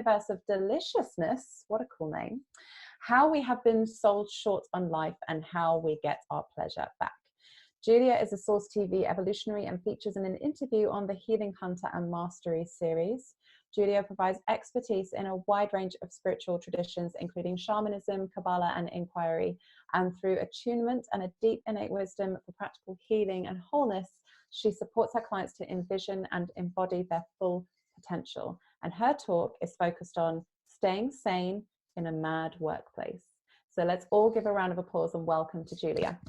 universe of deliciousness, what a cool name, how we have been sold short on life and how we get our pleasure back. Julia is a SourceTV Evolutionary and features in an interview on the Healing Hunter and Mastery series. Julia provides expertise in a wide range of spiritual traditions, including Shamanism, Kabbalah, and inquiry. And through attunement and a deep innate wisdom for practical healing and wholeness, she supports her clients to envision and embody their full potential. And her talk is focused on staying sane in a mad workplace. So let's all give a round of applause and welcome to Julia.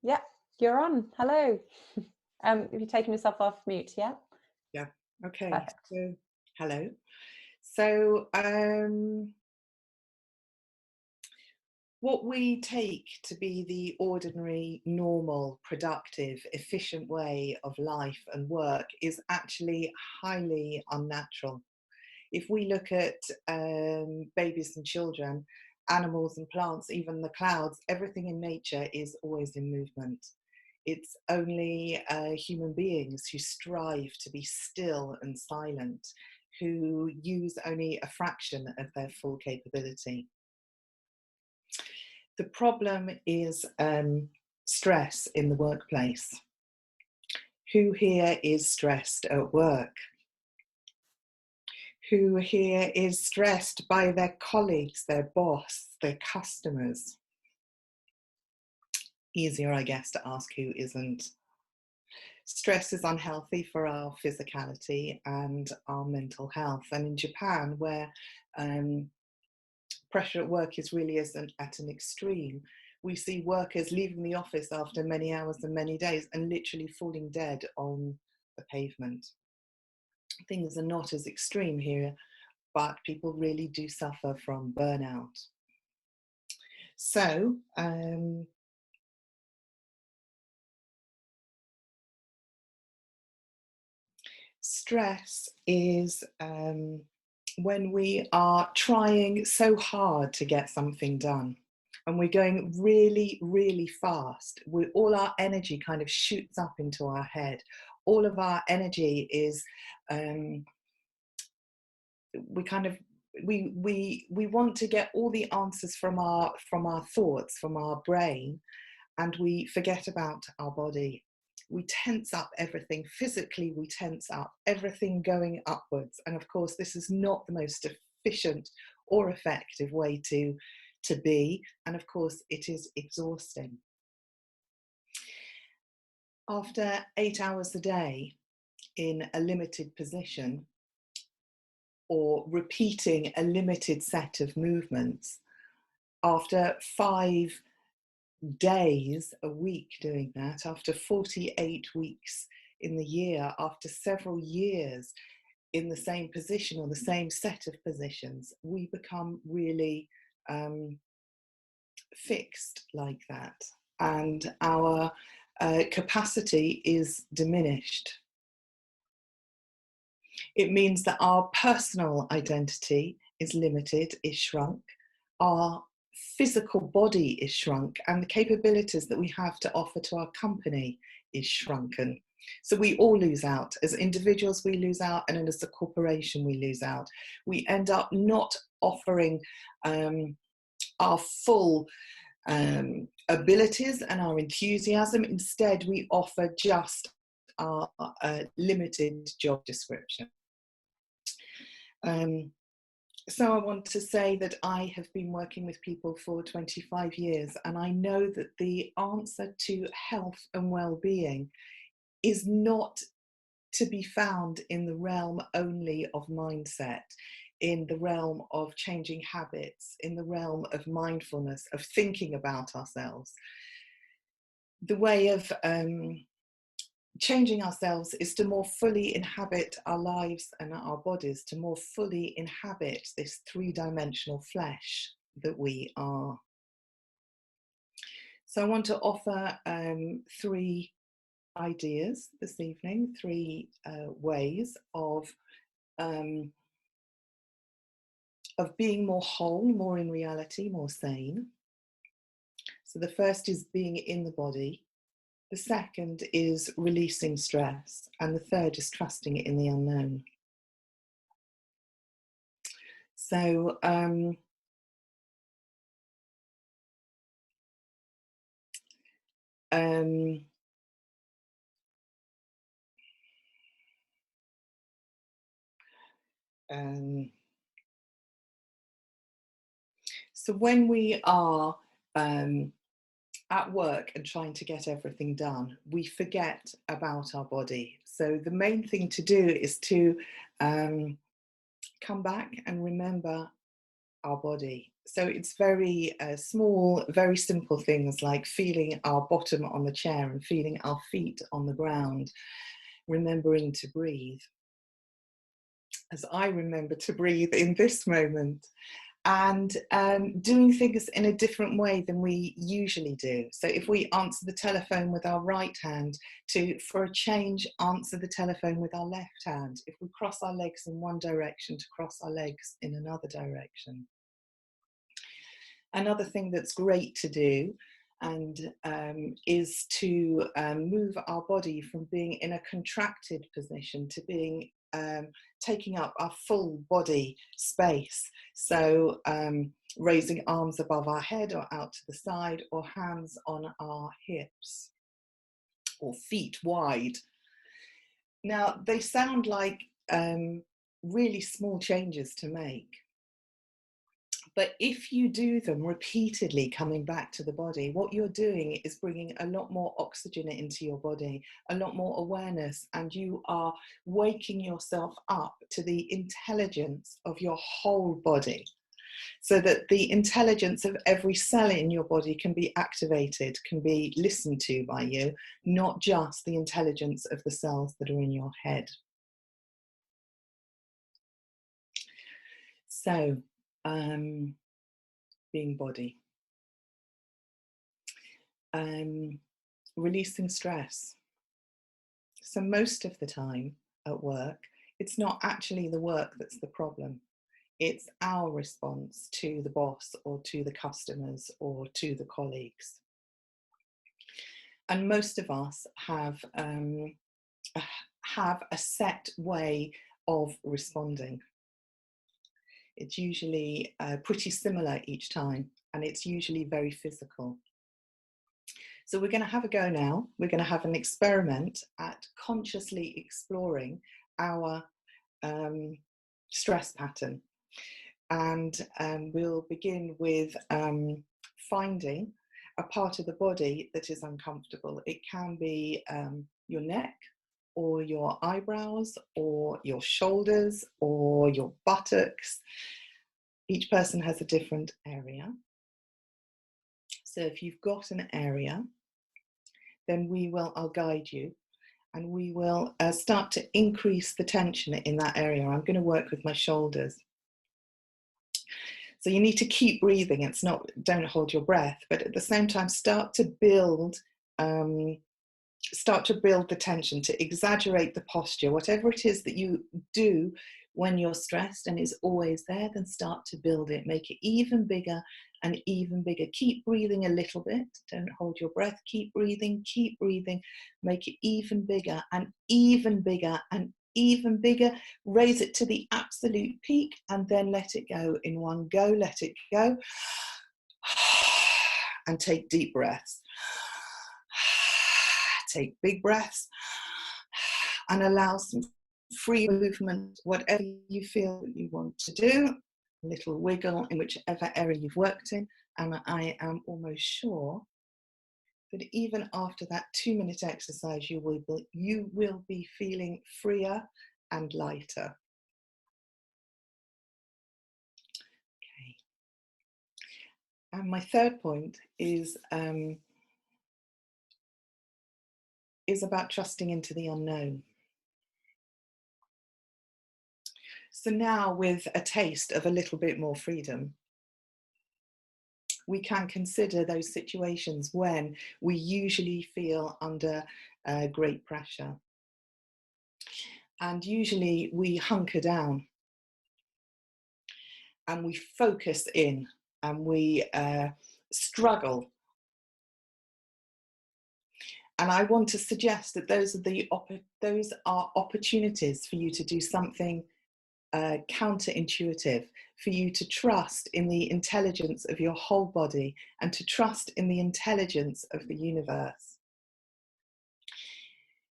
Yeah, you're on. Hello. Have you taken yourself off mute? Yeah. Yeah. Okay. Perfect. So, hello. So, what we take to be the ordinary, normal, productive, efficient way of life and work is actually highly unnatural. If we look at babies and children, animals and plants, even the clouds, everything in nature is always in movement. It's only human beings who strive to be still and silent, who use only a fraction of their full capability. The problem is stress in the workplace. Who here is stressed at work? Who here is stressed by their colleagues, their boss, their customers? Easier, I guess, to ask who isn't. Stress is unhealthy for our physicality and our mental health. And in Japan, where pressure at work is really at an extreme, we see workers leaving the office after many hours and many days and literally falling dead on the pavement. Things are not as extreme here, but people really do suffer from burnout. So, stress is when we are trying so hard to get something done and we're going really, really fast. All our energy kind of shoots up into our head. All of our energy is, we want to get all the answers from our thoughts, from our brain, and we forget about our body. We tense up everything. Physically, we tense up everything going upwards. And of course, this is not the most efficient or effective way to be. And of course, it is exhausting. After 8 hours a day in a limited position, or repeating a limited set of movements, after 5 days a week doing that, after 48 weeks in the year, after several years in the same position or the same set of positions, we become really fixed like that, and our capacity is diminished. It means that our personal identity is limited, is shrunk, our physical body is shrunk, and the capabilities that we have to offer to our company is shrunken. So we all lose out. As individuals, we lose out, and as a corporation, we lose out. We end up not offering our full abilities and our enthusiasm. Instead, we offer just our limited job description. So I want to say that I have been working with people for 25 years, and I know that the answer to health and well-being is not to be found in the realm only of mindset, in the realm of changing habits, in the realm of mindfulness, of thinking about ourselves. The way of changing ourselves is to more fully inhabit our lives and our bodies, to more fully inhabit this three-dimensional flesh that we are. So I want to offer 3 ideas this evening, 3 ways of being more whole, more in reality, more sane. So the first is being in the body. The second is releasing stress. And the third is trusting in the unknown. So so when we are at work and trying to get everything done, we forget about our body. So the main thing to do is to come back and remember our body. So it's very small, very simple things like feeling our bottom on the chair and feeling our feet on the ground, remembering to breathe. As I remember to breathe in this moment, and doing things in a different way than we usually do. So if we answer the telephone with our right hand, for a change, answer the telephone with our left hand. If we cross our legs in one direction, to cross our legs in another direction. Another thing that's great to do and is to move our body from being in a contracted position to being taking up our full body space. So raising arms above our head or out to the side, or hands on our hips, or feet wide. Now, they sound like really small changes to make. But if you do them repeatedly, coming back to the body, what you're doing is bringing a lot more oxygen into your body, a lot more awareness, and you are waking yourself up to the intelligence of your whole body, so that the intelligence of every cell in your body can be activated, can be listened to by you, not just the intelligence of the cells that are in your head. So, being body. Releasing stress. So most of the time at work, it's not actually the work that's the problem. It's our response to the boss or to the customers or to the colleagues. And most of us have a set way of responding. It's usually pretty similar each time, and it's usually very physical. So we're going to have a go now. We're going to have an experiment at consciously exploring our stress pattern. And we'll begin with finding a part of the body that is uncomfortable. It can be your neck, or your eyebrows, or your shoulders, or your buttocks. Each person has a different area. So if you've got an area, then I'll guide you, and we will start to increase the tension in that area. I'm going to work with my shoulders. So you need to keep breathing. Don't hold your breath, but at the same time, start to build the tension, to exaggerate the posture. Whatever it is that you do when you're stressed and is always there, then start to build it. Make it even bigger and even bigger. Keep breathing a little bit. Don't hold your breath. Keep breathing, keep breathing. Make it even bigger and even bigger and even bigger. Raise it to the absolute peak and then let it go in one go. Let it go. And take deep breaths. Take big breaths and allow some free movement, whatever you feel that you want to do. A little wiggle in whichever area you've worked in. And I am almost sure that even after that 2-minute exercise, you will be feeling freer and lighter. Okay. And my third point is about trusting into the unknown. So now, with a taste of a little bit more freedom, we can consider those situations when we usually feel under great pressure. And usually we hunker down and we focus in and we struggle And I want to suggest that those are opportunities for you to do something counterintuitive, for you to trust in the intelligence of your whole body and to trust in the intelligence of the universe.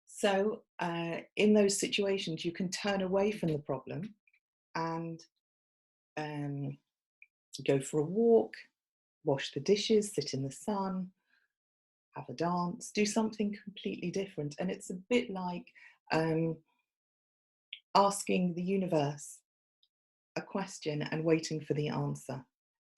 So in those situations, you can turn away from the problem and go for a walk, wash the dishes, sit in the sun, have a dance, do something completely different. And it's a bit like asking the universe a question and waiting for the answer,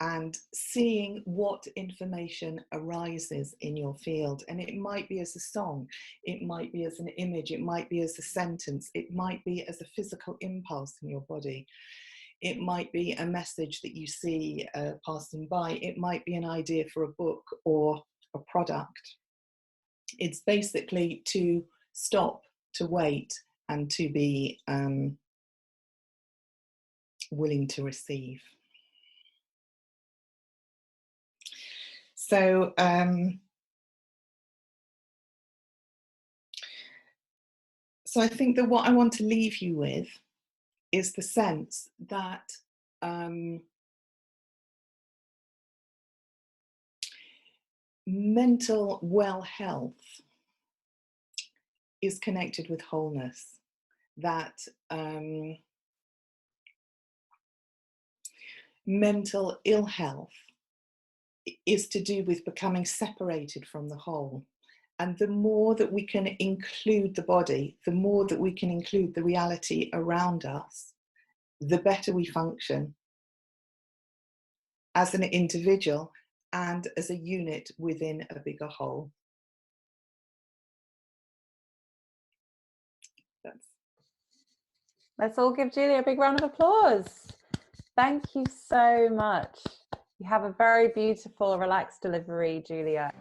and seeing what information arises in your field. And it might be as a song, it might be as an image, it might be as a sentence, it might be as a physical impulse in your body, it might be a message that you see passing by, it might be an idea for a book or a product. It's basically to stop, to wait, and to be willing to receive. So so I think that what I want to leave you with is the sense that mental well health is connected with wholeness, that mental ill health is to do with becoming separated from the whole. And the more that we can include the body, the more that we can include the reality around us, the better we function as an individual and as a unit within a bigger whole. Let's all give Julia a big round of applause. Thank you so much. You have a very beautiful, relaxed delivery, Julia.